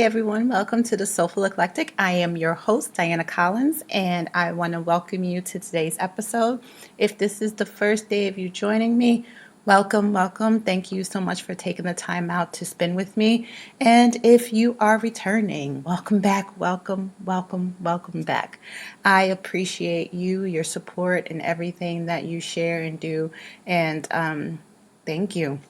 everyone, welcome to the Soulful Eclectic. I am your host, Diana Collins, and I want to welcome you to today's episode. If this is the first day of you joining me, welcome, welcome. Thank you so much for taking the time out to spend with me. And if you are returning, welcome back, welcome, welcome, welcome back. I appreciate you, your support, and everything that you share and do. And thank you.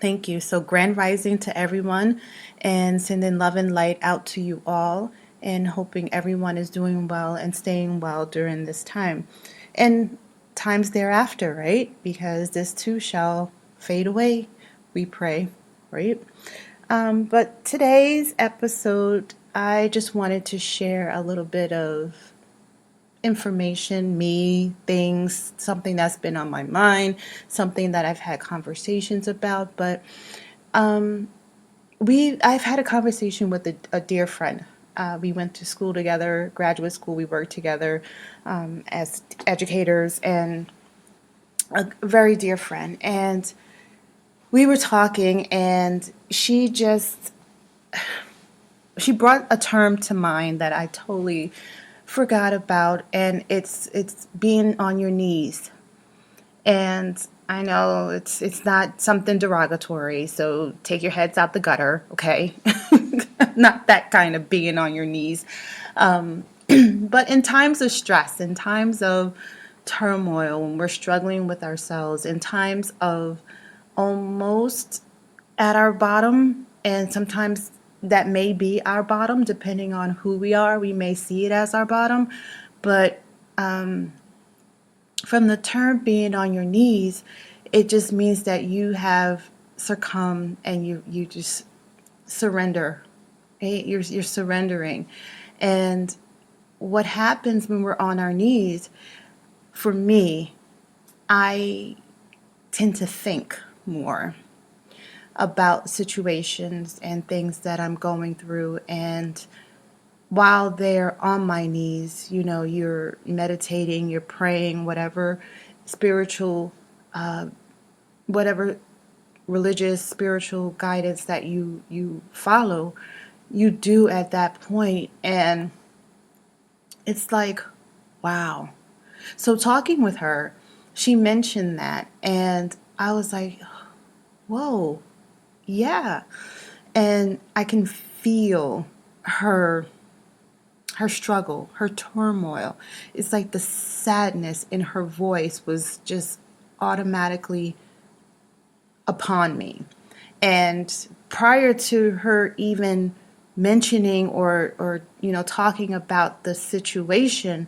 Thank you. So, grand rising to everyone and sending love and light out to you all, and hoping everyone is doing well and staying well during this time and times thereafter, right? Because this too shall fade away, we pray, right? But today's episode, I just wanted to share a little bit of information, me, things, something that's been on my mind, something that I've had conversations about. But I've had a conversation with a dear friend. We went to school together, graduate school. We worked together as educators, and a very dear friend. And we were talking, and she brought a term to mind that I totally forgot about, and it's being on your knees. And I know it's not something derogatory, so take your heads out the gutter, okay? Not that kind of being on your knees. But in times of stress, in times of turmoil, when we're struggling with ourselves, in times of almost at our bottom, and sometimes that may be our bottom, depending on who we are. We may see it as our bottom, but from the term being on your knees, it just means that you have succumbed and you just surrender. Right? You're surrendering. And what happens when we're on our knees, for me, I tend to think more about situations and things that I'm going through. And while they're on my knees, you're meditating, you're praying, whatever spiritual, whatever religious, spiritual guidance that you follow, you do at that point. And it's like, wow. So talking with her, she mentioned that, and I was like, whoa, yeah. And I can feel her struggle, her turmoil. It's like the sadness in her voice was just automatically upon me. And prior to her even mentioning or talking about the situation,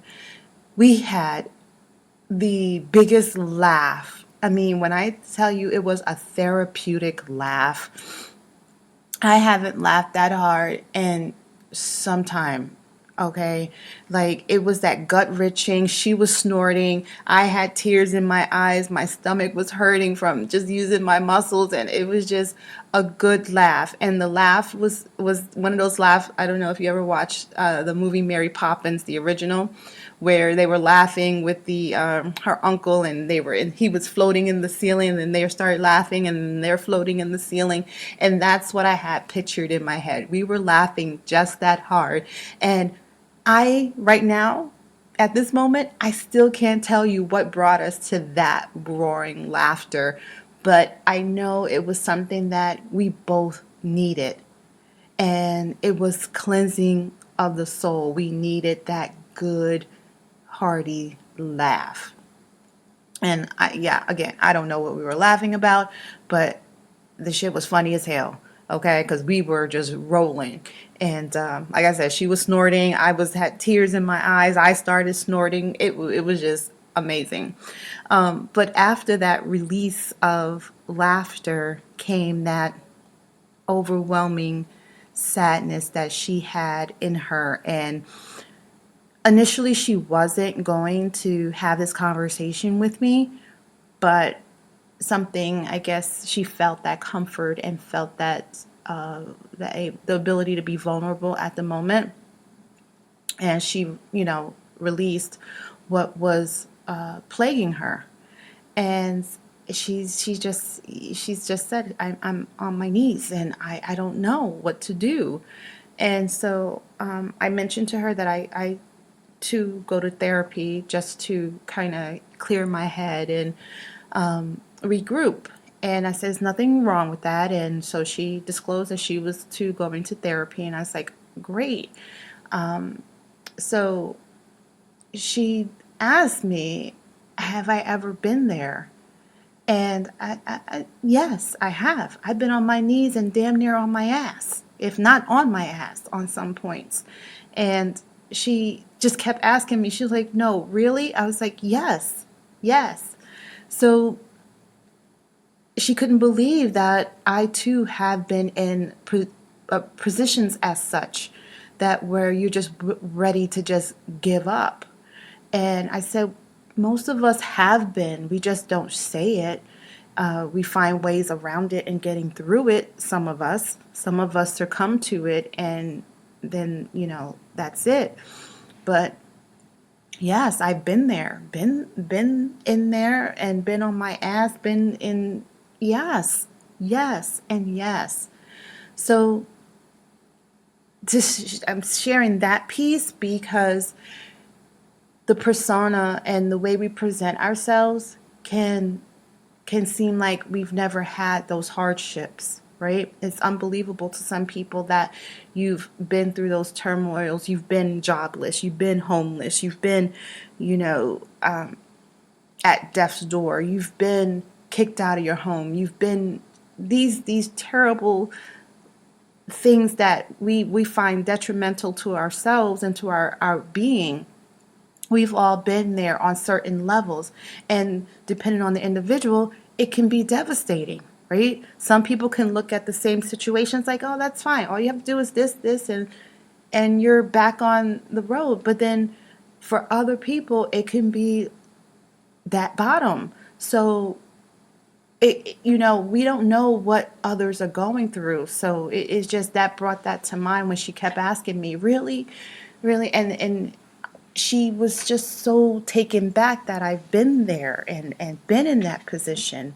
we had the biggest laugh. I mean, when I tell you it was a therapeutic laugh, I haven't laughed that hard in some time. Okay. Like, it was that gut wrenching. She was snorting. I had tears in my eyes. My stomach was hurting from just using my muscles. And it was just a good laugh. And the laugh was one of those laughs. I don't know if you ever watched the movie Mary Poppins, the original, where they were laughing with the her uncle, and he was floating in the ceiling, and they started laughing, and they're floating in the ceiling. And that's what I had pictured in my head. We were laughing just that hard. And right now, at this moment, I still can't tell you what brought us to that roaring laughter, but I know it was something that we both needed. And it was cleansing of the soul. We needed that good, hearty laugh. And again, I don't know what we were laughing about, but the shit was funny as hell. Okay, because we were just rolling, and like I said, she was snorting. Had tears in my eyes. I started snorting. It was just amazing. But after that release of laughter came that overwhelming sadness that she had in her. And initially, she wasn't going to have this conversation with me, but something, I guess she felt that comfort and felt that the ability to be vulnerable at the moment. And she, released what was plaguing her. And she's just said, I'm on my knees, and I don't know what to do. And so I mentioned to her that I to go to therapy just to kind of clear my head and regroup. And I said, there's nothing wrong with that. And so she disclosed that she was to going to therapy. And I was like, great. So she asked me, have I ever been there? And yes, I have. I've been on my knees and damn near on my ass, if not on my ass on some points. And she just kept asking me, she was like, no, really? I was like, yes, yes. So she couldn't believe that I too have been in positions as such that where you're just ready to just give up. And I said, most of us have been, we just don't say it. We find ways around it and getting through it. Some of us succumb to it, and then, that's it. But yes, I've been there, been in there and been on my ass, been in, yes, yes, and yes. So I'm sharing that piece because the persona and the way we present ourselves can seem like we've never had those hardships, right? It's unbelievable to some people that you've been through those turmoils, you've been jobless, you've been homeless, you've been, at death's door, you've been kicked out of your home, you've been these terrible things that we find detrimental to ourselves and to our being. We've all been there on certain levels, and depending on the individual, it can be devastating, right? Some people can look at the same situations like, oh, that's fine, all you have to do is this, and you're back on the road. But then for other people, it can be that bottom. So we don't know what others are going through. So it's just that brought that to mind when she kept asking me, really, really, and she was just so taken back that I've been there and been in that position.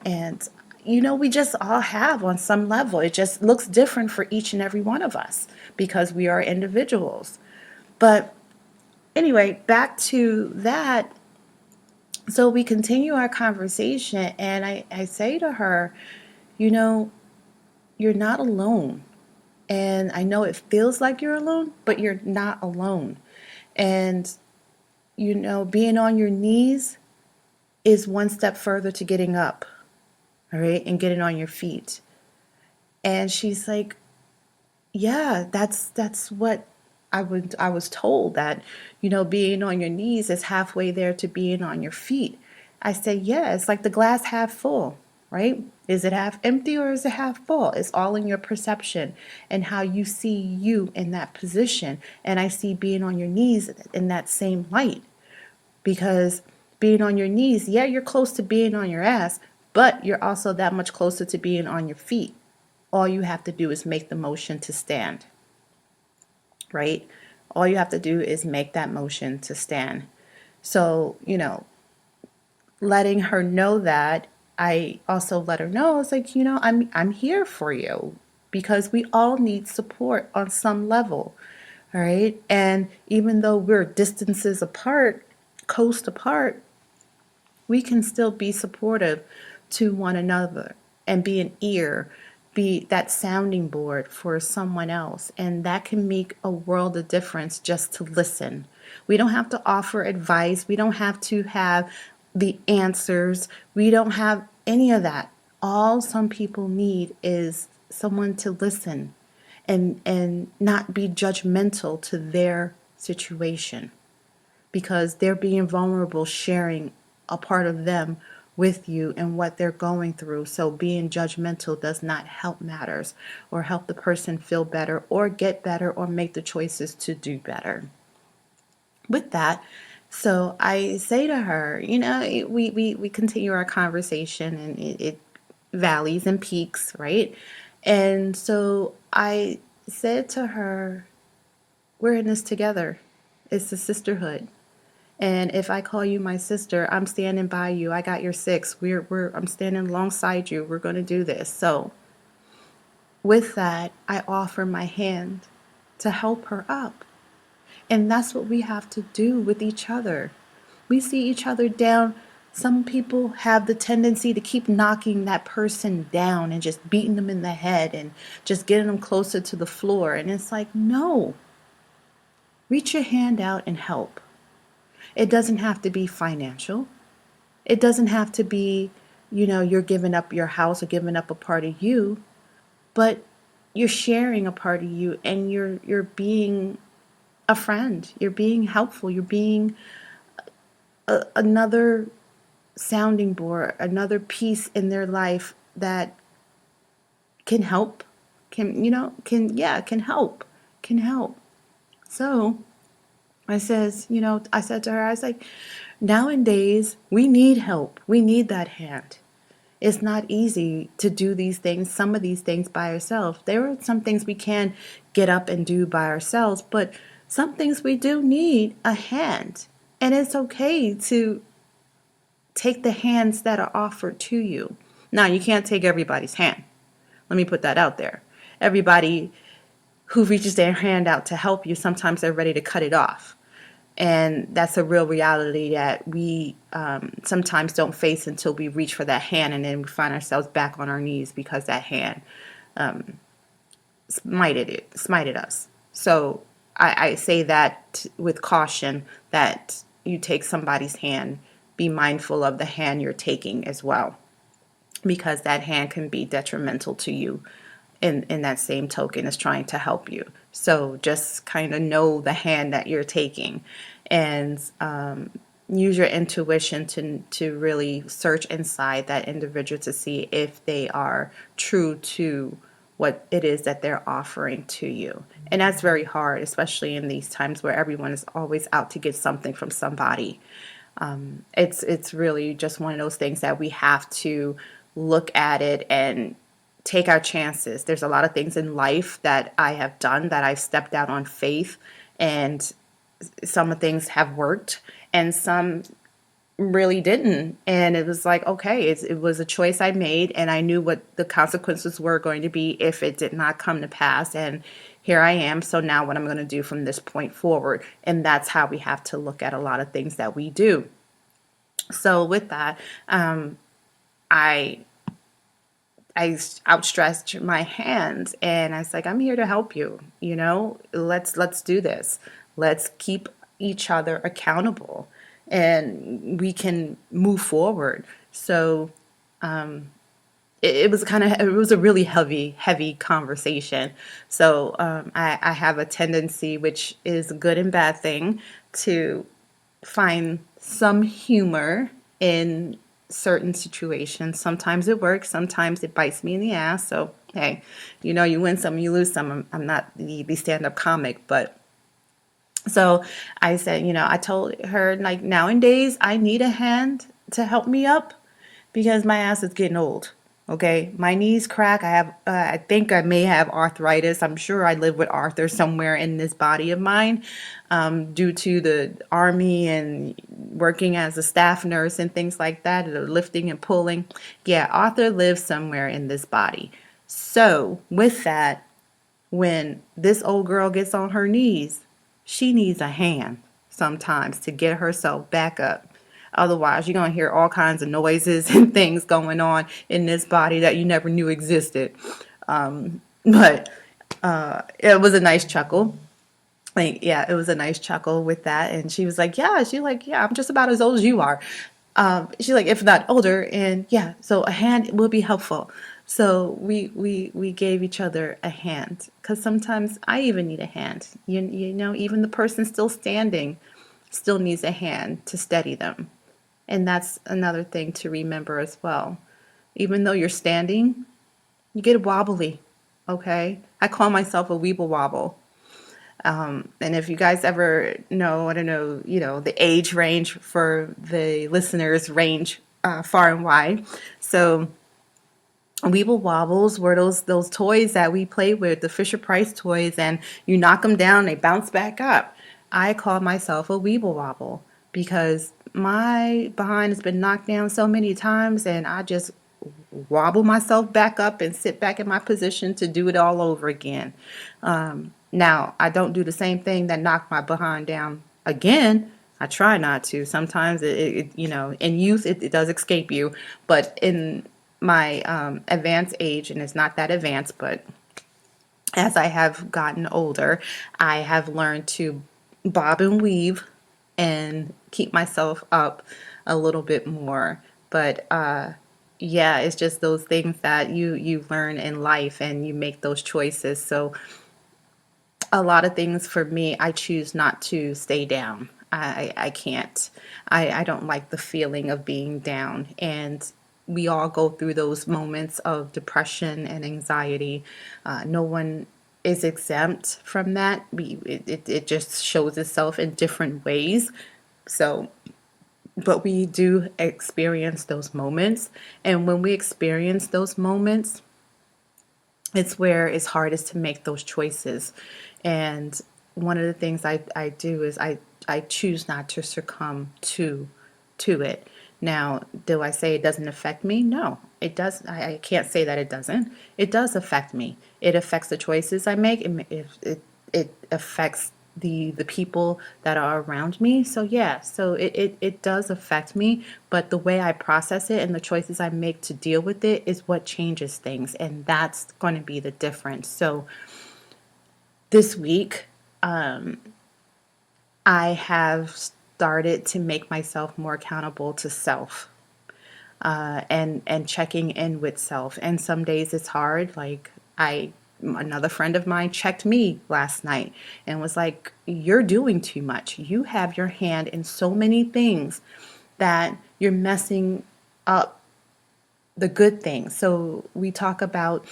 And, we just all have on some level. It just looks different for each and every one of us because we are individuals. But anyway, back to that. So we continue our conversation, and I say to her, you're not alone. And I know it feels like you're alone, but you're not alone. And being on your knees is one step further to getting up, all right, and getting on your feet. And she's like, yeah, that's what I was told, that, being on your knees is halfway there to being on your feet. I said, yeah, it's like the glass half full, right? Is it half empty or is it half full? It's all in your perception and how you see you in that position. And I see being on your knees in that same light. Because being on your knees, yeah, you're close to being on your ass, but you're also that much closer to being on your feet. All you have to do is make the motion to stand, right? All you have to do is make that motion to stand. So, letting her know that, I also let her know, it's like, I'm here for you because we all need support on some level. All right. And even though we're distances apart, coast apart, we can still be supportive to one another and be an ear, be that sounding board for someone else. And that can make a world of difference just to listen. We don't have to offer advice. We don't have to have the answers. We don't have any of that. All some people need is someone to listen and not be judgmental to their situation, because they're being vulnerable, sharing a part of them with you and what they're going through. So being judgmental does not help matters or help the person feel better or get better or make the choices to do better. With that, so I say to her, we continue our conversation, and it valleys and peaks, right? And so I said to her, we're in this together. It's a sisterhood. And if I call you my sister, I'm standing by you. I got your six. I'm standing alongside you. We're going to do this. So with that, I offer my hand. to help her up. And that's what we have to do with each other. We see each other down. Some people have the tendency to keep knocking that person down and just beating them in the head and just getting them closer to the floor. And it's like, no, reach your hand out and help. It doesn't have to be financial. It doesn't have to be, you're giving up your house or giving up a part of you, but you're sharing a part of you, and you're being a friend. You're being helpful. You're being another sounding board, another piece in their life that can help, can help. So I said to her, I was like, nowadays we need help. We need that hand. It's not easy to do these things, some of these things by ourselves. There are some things we can get up and do by ourselves, but some things we do need a hand. And it's okay to take the hands that are offered to you. Now, you can't take everybody's hand. Let me put that out there. Everybody who reaches their hand out to help you, sometimes they're ready to cut it off. And that's a real reality that we sometimes don't face until we reach for that hand, and then we find ourselves back on our knees because that hand smited us. So I say that with caution, that you take somebody's hand, be mindful of the hand you're taking as well, because that hand can be detrimental to you in that same token as trying to help you. So just kind of know the hand that you're taking, and use your intuition to really search inside that individual to see if they are true to what it is that they're offering to you. And that's very hard, especially in these times where everyone is always out to get something from somebody. It's really just one of those things that we have to look at it and take our chances. There's a lot of things in life that I have done that I've stepped out on faith, and some of things have worked and some really didn't. And it was like, okay, it was a choice I made, and I knew what the consequences were going to be if it did not come to pass. And here I am. So now what I'm going to do from this point forward. And that's how we have to look at a lot of things that we do. So with that, I outstretched my hands, and I was like, I'm here to help you. Let's do this. Let's keep each other accountable, and we can move forward. So it was a really heavy conversation. So I have a tendency, which is a good and bad thing, to find some humor in certain situations. Sometimes it works, sometimes it bites me in the ass. So hey, you win some, you lose some. I'm not the stand-up comic, but so I said, I told her, like, nowadays I need a hand to help me up because my ass is getting old. Okay, my knees crack. I think I may have arthritis. I'm sure I live with Arthur somewhere in this body of mine, due to the army and working as a staff nurse and things like that, the lifting and pulling. Yeah, Arthur lives somewhere in this body. So with that, when this old girl gets on her knees, she needs a hand sometimes to get herself back up. Otherwise, you're going to hear all kinds of noises and things going on in this body that you never knew existed. But it was a nice chuckle. Like, yeah, it was a nice chuckle with that. And she was like, yeah, I'm just about as old as you are. She's like, if not older. And yeah, so a hand will be helpful. So we gave each other a hand, because sometimes I even need a hand. Even the person still standing still needs a hand to steady them. And that's another thing to remember as well. Even though you're standing, you get wobbly, okay? I call myself a weeble wobble. And if you guys ever know, I don't know, the age range for the listeners range far and wide. So weeble wobbles were those toys that we played with, the Fisher Price toys, and you knock them down, they bounce back up. I call myself a weeble wobble because my behind has been knocked down so many times, and I just wobble myself back up and sit back in my position to do it all over again. Now, I don't do the same thing that knocked my behind down again. I try not to. Sometimes in youth, it does escape you. But in my advanced age, and it's not that advanced, but as I have gotten older, I have learned to bob and weave and keep myself up a little bit more. But yeah, it's just those things that you learn in life and you make those choices. So a lot of things for me, I choose not to stay down. I can't. I don't like the feeling of being down. And we all go through those moments of depression and anxiety. No one is exempt from that. It just shows itself in different ways. So, but we do experience those moments. And when we experience those moments, it's where it's hardest to make those choices. And one of the things I do is I choose not to succumb to it. Now, do I say it doesn't affect me? No, it does. I can't say that it doesn't. It does affect me. It affects the choices I make. It affects the people that are around me. So yeah, so it does affect me, but the way I process it and the choices I make to deal with it is what changes things, and that's going to be the difference. So this week, I have started to make myself more accountable to self, and checking in with self. And some days it's hard. Like another friend of mine checked me last night and was like, "You're doing too much. You have your hand in so many things that you're messing up the good things." So we talk about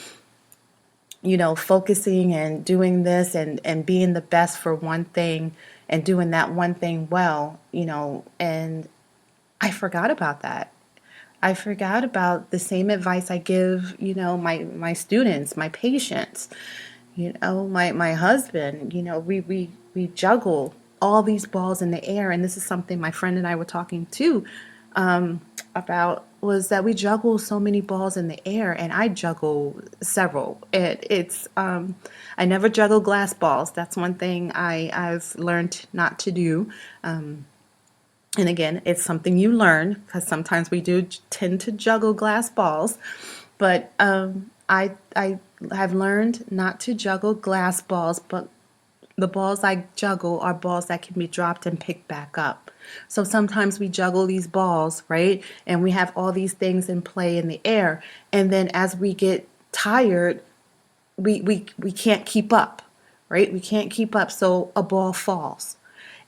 focusing and doing this and being the best for one thing and doing that one thing well, and I forgot about that. I forgot about the same advice I give, my students, my patients, my husband. We juggle all these balls in the air, and this is something my friend and I were talking too about, was that we juggle so many balls in the air, and I juggle several. I never juggle glass balls. That's one thing I've learned not to do. And again, it's something you learn, because sometimes we do tend to juggle glass balls. But I have learned not to juggle glass balls, but the balls I juggle are balls that can be dropped and picked back up. So sometimes we juggle these balls, right? And we have all these things in play in the air. And then as we get tired, we can't keep up, right? We can't keep up. So a ball falls.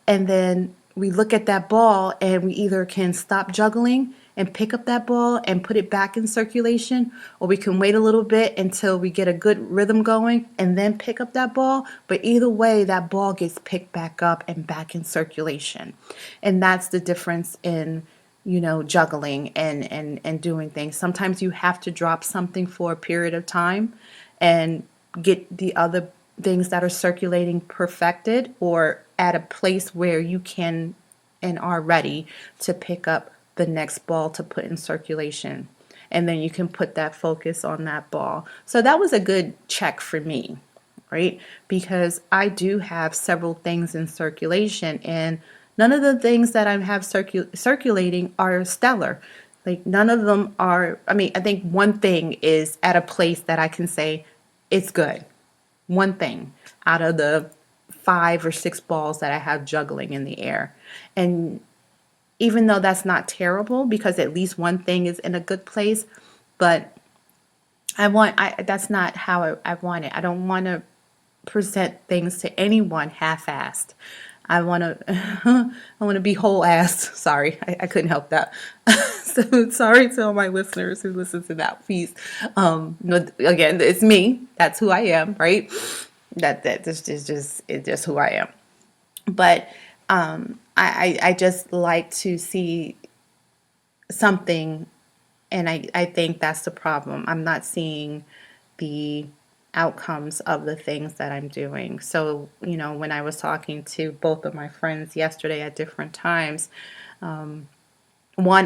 And then we look at that ball and we either can stop juggling and pick up that ball and put it back in circulation, or we can wait a little bit until we get a good rhythm going and then pick up that ball. But either way, that ball gets picked back up and back in circulation. And that's the difference in, juggling and doing things. Sometimes you have to drop something for a period of time and get the other things that are circulating perfected, or at a place where you can and are ready to pick up the next ball to put in circulation. And then you can put that focus on that ball. So that was a good check for me, right? Because I do have several things in circulation, and none of the things that I have circulating are stellar. Like none of them are, I think one thing is at a place that I can say it's good. One thing out of the 5 or 6 balls that I have juggling in the air. And even though that's not terrible, because at least one thing is in a good place, but that's not how I want it. I don't want to present things to anyone half-assed. I want to I want to be whole-assed. Sorry, I couldn't help that. So sorry to all my listeners who listen to that piece. Again, it's me. That's who I am, right? This is just it's just who I am. But I just like to see something, and I think that's the problem. I'm not seeing the outcomes of the things that I'm doing. So, when I was talking to both of my friends yesterday at different times, one,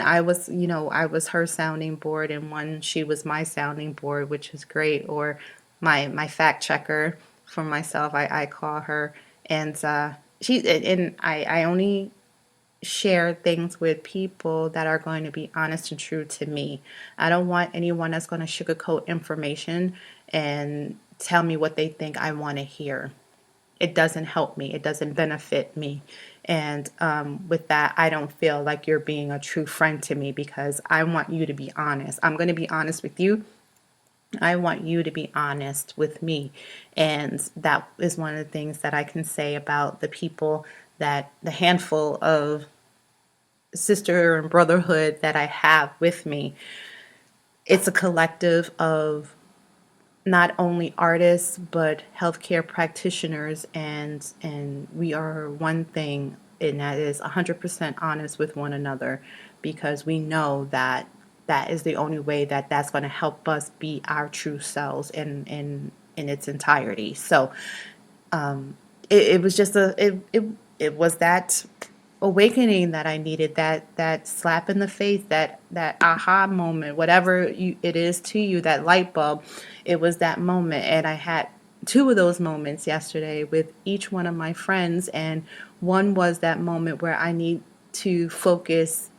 I was her sounding board, and one, she was my sounding board, which is great, or my fact checker. for myself. I call her, and I only share things with people that are going to be honest and true to me. I don't want anyone that's going to sugarcoat information and tell me what they think I want to hear. It doesn't help me. It doesn't benefit me. And with that, I don't feel like you're being a true friend to me because I want you to be honest. I'm going to be honest with you. I want you to be honest with me. And that is one of the things that I can say about the people that the handful of sister and brotherhood that I have with me. It's a collective of not only artists but healthcare practitioners, and we are one thing, and that is 100% honest with one another, because we know that that is the only way that that's going to help us be our true selves in its entirety. So it was just it was that awakening that I needed, that slap in the face, that aha moment, whatever it is to you, that light bulb. It was that moment, and I had two of those moments yesterday with each one of my friends, and one was that moment where I need to focus,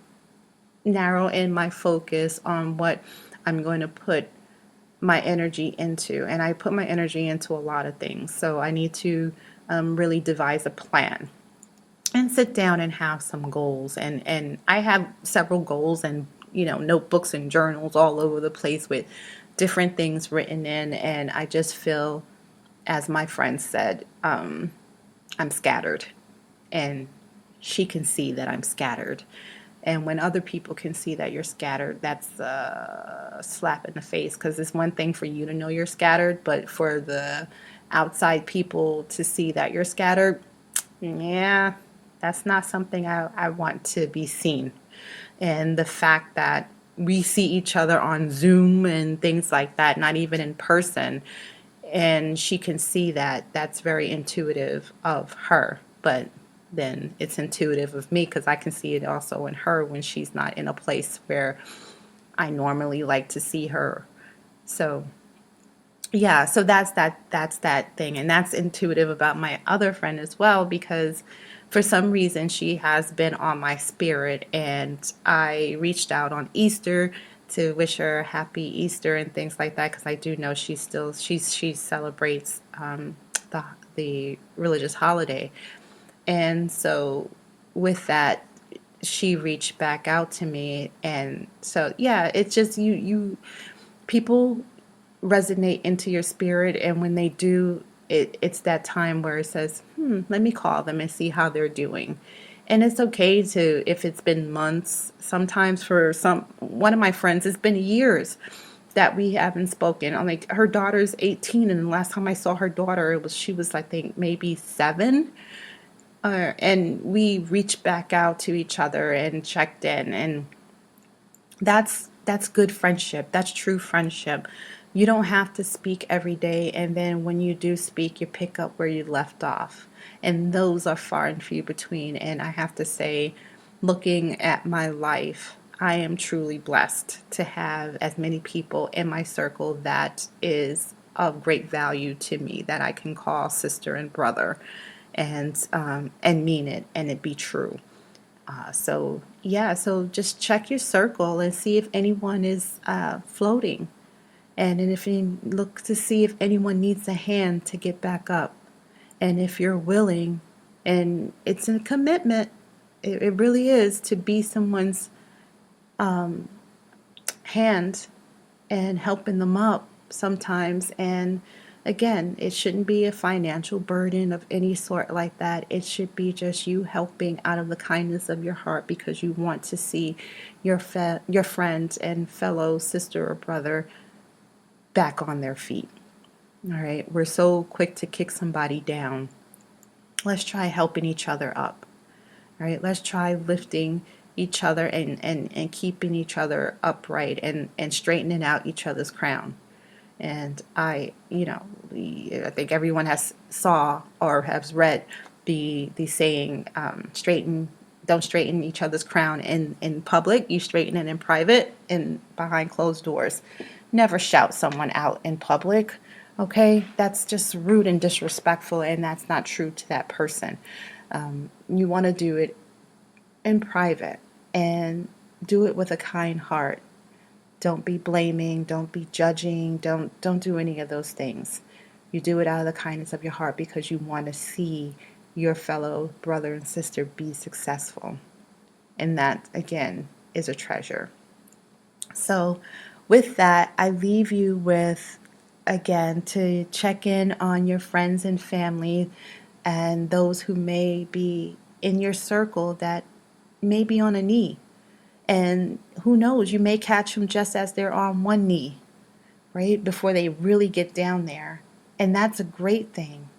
narrow in my focus on what I'm going to put my energy into, and I put my energy into a lot of things. So I need to really devise a plan and sit down and have some goals. And I have several goals, and notebooks and journals all over the place with different things written in. And I just feel, as my friend said, I'm scattered, and she can see that I'm scattered. And when other people can see that you're scattered, that's a slap in the face, because it's one thing for you to know you're scattered, but for the outside people to see that you're scattered, yeah, that's not something I want to be seen. And the fact that we see each other on Zoom and things like that, not even in person, and she can see that, that's very intuitive of her. But then it's intuitive of me because I can see it also in her when she's not in a place where I normally like to see her. So yeah, so that's that thing, and that's intuitive about my other friend as well, because for some reason she has been on my spirit, and I reached out on Easter to wish her happy Easter and things like that, because I do know she celebrates the religious holiday. And so with that, she reached back out to me, and so yeah, it's just you people resonate into your spirit, and when they do, it's that time where it says, let me call them and see how they're doing. And it's okay to, if it's been months, sometimes for one of my friends it's been years that we haven't spoken. I'm like, her daughter's 18, and the last time I saw her daughter, she was, I think, maybe 7. And we reached back out to each other and checked in, and that's good friendship. That's true friendship. You don't have to speak every day, and then when you do speak, you pick up where you left off. And those are far and few between. And I have to say, looking at my life, I am truly blessed to have as many people in my circle that is of great value to me, that I can call sister and brother, and mean it, and it be true. So yeah, so just check your circle and see if anyone is floating, and then if you look to see if anyone needs a hand to get back up, and if you're willing, and it's a commitment, it really is, to be someone's hand and helping them up sometimes. And again, it shouldn't be a financial burden of any sort like that. It should be just you helping out of the kindness of your heart, because you want to see your friend and fellow sister or brother back on their feet. All right, we're so quick to kick somebody down. Let's try helping each other up. All right, let's try lifting each other, and keeping each other upright, and straightening out each other's crown. And I think everyone has saw or has read the saying, don't straighten each other's crown in public. You straighten it in private and behind closed doors. Never shout someone out in public. Okay, that's just rude and disrespectful, and that's not true to that person. You want to do it in private and do it with a kind heart. Don't be blaming, don't be judging, don't do any of those things. You do it out of the kindness of your heart because you want to see your fellow brother and sister be successful. And that again is a treasure. So, with that, I leave you with again to check in on your friends and family and those who may be in your circle that may be on a knee. And who knows, you may catch them just as they're on one knee, right? Before they really get down there. And that's a great thing.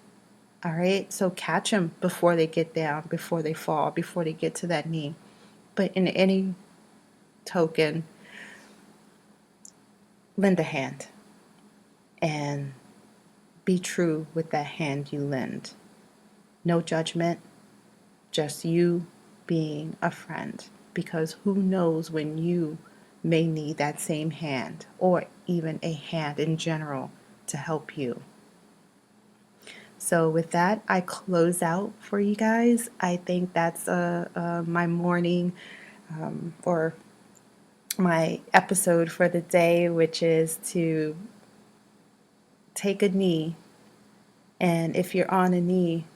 All right. So catch them before they get down, before they fall, before they get to that knee. But in any token, lend a hand and be true with that hand you lend. No judgment, just you being a friend. Because who knows when you may need that same hand or even a hand in general to help you. So with that, I close out for you guys. I think that's my morning or my episode for the day, which is to take a knee. And if you're on a knee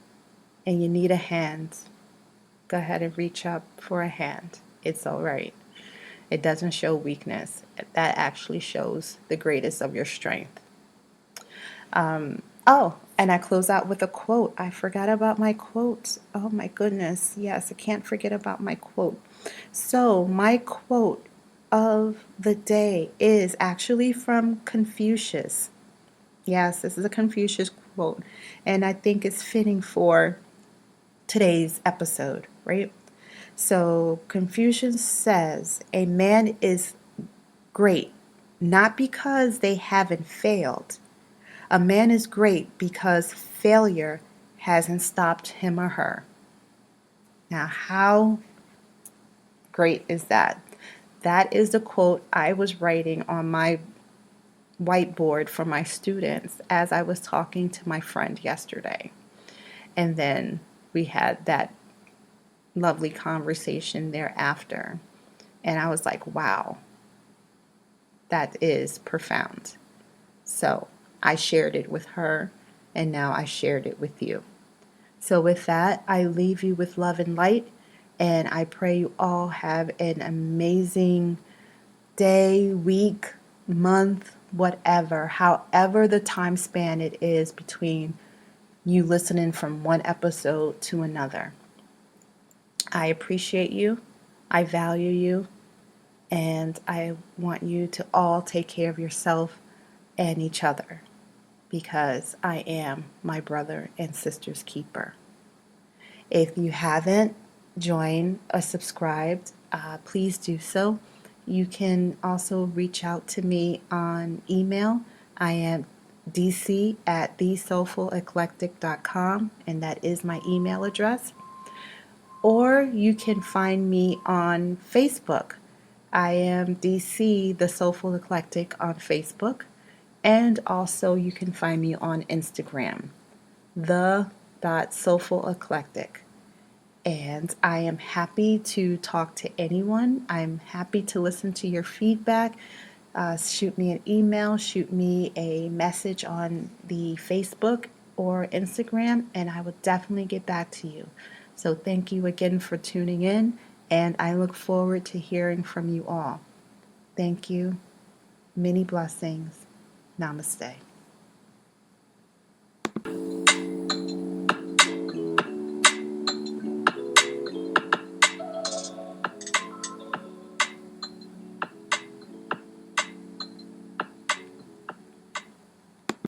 and you need a hand, go ahead and reach up for a hand. It's all right. It doesn't show weakness. That actually shows the greatest of your strength. Oh, and I close out with a quote. I forgot about my quote. Oh my goodness. Yes, I can't forget about my quote. So, my quote of the day is actually from Confucius. Yes, this is a Confucius quote, and I think it's fitting for today's episode, right? So, Confucius says, a man is great not because they haven't failed. A man is great because failure hasn't stopped him or her. Now, how great is that? That is the quote I was writing on my whiteboard for my students as I was talking to my friend yesterday. And then we had that lovely conversation thereafter. And I was like, wow, that is profound. So I shared it with her, and now I shared it with you. So with that, I leave you with love and light, and I pray you all have an amazing day, week, month, whatever, however the time span it is between you listening from one episode to another. I appreciate you. I value you. And I want you to all take care of yourself and each other because I am my brother and sister's keeper. If you haven't joined or subscribed, please do so. You can also reach out to me on email. I am dc@thesoulfuleclectic.com, and that is my email address. Or you can find me on Facebook. I am DC the Soulful Eclectic on Facebook. And also you can find me on Instagram, the.soulful eclectic. And I am happy to talk to anyone. I'm happy to listen to your feedback. Shoot me an email, shoot me a message on the Facebook or Instagram, and I will definitely get back to you. So thank you again for tuning in, and I look forward to hearing from you all. Thank you. Many blessings. Namaste.